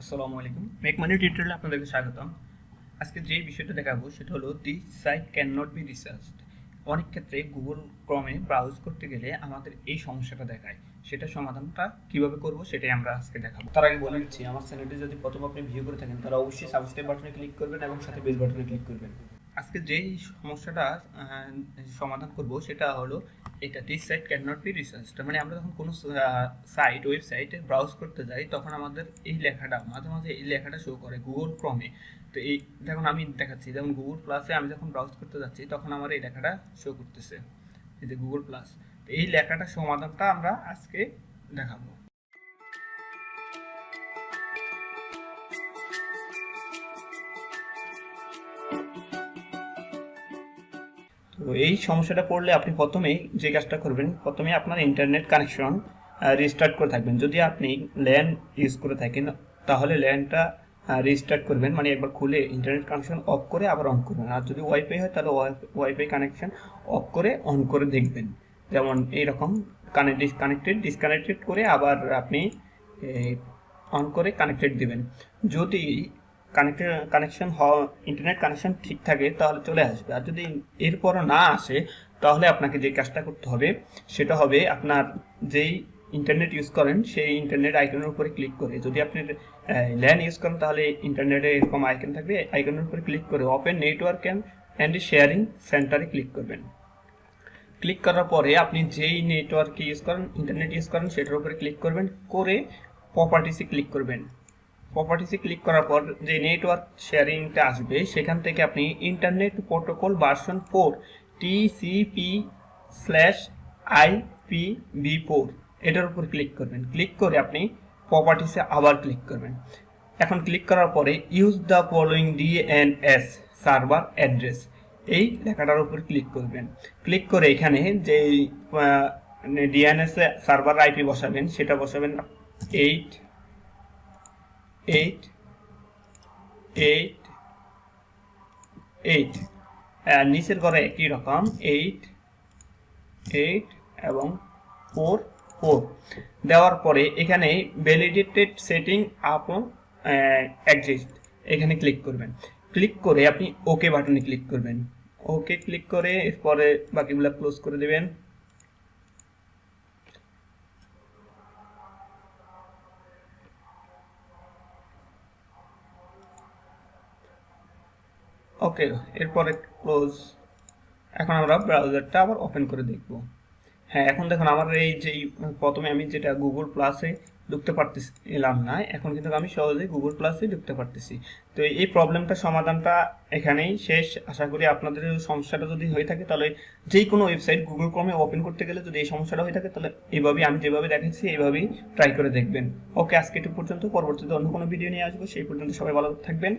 আসসালামু আলাইকুম। Make money টিউটোরিয়ালে আপনাদেরকে স্বাগতম। আজকে যে বিষয়টা দেখাবো সেটা হলো this site can not be researched. অনেক ক্ষেত্রে গুগল ক্রমে ব্রাউজ করতে গেলে আমাদের এই সমস্যাটা দেখায়। সেটা সমাধানটা কিভাবে করব সেটাই আমরা আজকে দেখাবো। তার আগে বলে দিচ্ছি, আমার চ্যানেলটি যদি প্রথম আপনি ভিউ করে থাকেন তাহলে অবশ্যই সাবস্ক্রাইব বাটনে ক্লিক করবেন এবং সাথে বেল বাটনে ক্লিক করবেন। আজকে যেই সমস্যাটা সমাধান করব সেটা হলো এটা this site can not be researched. মানে আমরা যখন কোনো ওয়েবসাইটে ব্রাউজ করতে যাই তখন আমাদের এই লেখাটা মাঝে মাঝে এই লেখাটা শো করে গুগল ক্রমে। তো এই দেখুন আমি দেখাচ্ছি, যেমন গুগল প্লাসে আমি যখন ব্রাউজ করতে যাচ্ছি তখন আমার এই লেখাটা শো করতেছে, এই যে গুগল প্লাস। তো এই লেখাটার সমাধানটা আমরা আজকে দেখাবো। তো এই সমস্যাটা পড়লে আপনি প্রথমেই যে কাজটা করবেন, প্রথমে আপনার ইন্টারনেট কানেকশন রিস্টার্ট করে থাকবেন। যদি আপনি ল্যান ইউজ করে থাকেন তাহলে ল্যানটা রিস্টার্ট করবেন, মানে একবার খুলে ইন্টারনেট কানেকশন অফ করে আবার অন করবেন। আর যদি ওয়াইফাই হয় তাহলে ওয়াইফাই কানেকশন অফ করে অন করে দেখবেন। যেমন এইরকম ডিসকানেক্টেড করে আবার আপনি অন করে কানেক্টেড দিবেন। যদি কানেকশন ইন্টারনেট কানেকশন ঠিক থাকে তাহলে চলে আসবে। আর যদি এরপরও না আসে তাহলে আপনাকে যে কাজটা করতে হবে সেটা হবে আপনার যেই ইন্টারনেট ইউজ করেন সেই ইন্টারনেট আইকনের উপরে ক্লিক করে, যদি আপনি ল্যান ইউজ করেন তাহলে ইন্টারনেটে এরকম আইকন থাকবে, আইকনের উপরে ক্লিক করে ওপেন নেটওয়ার্ক অ্যান্ড শেয়ারিং সেন্টারে ক্লিক করবেন। ক্লিক করার পরে আপনি যেই নেটওয়ার্ক ইউজ করেন, ইন্টারনেট ইউজ করেন সেটার উপরে ক্লিক করবেন, করে প্রপার্টিসে ক্লিক করবেন। প্রপার্টিসে ক্লিক করার পর যে নেটওয়ার্ক শেয়ারিংটা আসবে সেখান থেকে আপনি ইন্টারনেট প্রোটোকল ভার্সন 4 TCP/IPv4 এটার উপর ক্লিক করবেন। ক্লিক করে আপনি প্রপার্টিসে আবার ক্লিক করবেন। এখন ক্লিক করার পরে use the following DNS server address এই লেখাটার উপর ক্লিক করবেন। ক্লিক করে এখানে যে ডিএনএস সার্ভার আইপি বসাবেন সেটা বসাবেন 888 নিচের ঘরে একই রকম 88 এবং 44 দেওয়ার পরে এখানে ভ্যালিডেটেড সেটিং আপন এক্সিস্ট এখানে ক্লিক করবেন। ক্লিক করে আপনি ওকে বাটনে ক্লিক করবেন। ওকে ক্লিক করে এরপরে বাকিগুলো ক্লোজ করে দেবেন। ওকে, এরপরে ক্লোজ। এখন আমরা ব্রাউজারটা আবার ওপেন করে দেখব। হ্যাঁ, এখন দেখুন আমার এই যে প্রথমে আমি যেটা গুগল প্লাসে ঢুকতে পারতেছিলাম না, এখন কিন্তু আমি সহজেই গুগল প্লাসে ঢুকতে পারতেছি। তো এই প্রবলেমটা সমাধানটা এখানেই শেষ। আশা করি আপনাদের সমস্যাটা যদি হয়ে থাকে তাহলে যে কোনো ওয়েবসাইট গুগল ক্রমে ওপেন করতে গেলে যদি এই সমস্যাটা হয়ে থাকে তাহলে এইভাবেই আমি যেভাবে দেখাচ্ছি এইভাবেই ট্রাই করে দেখবেন। ওকে, আজকে এটুকু পর্যন্ত। পরবর্তীতে অন্য কোনো ভিডিও নিয়ে আসবো, সেই পর্যন্ত সবাই ভালো থাকবেন।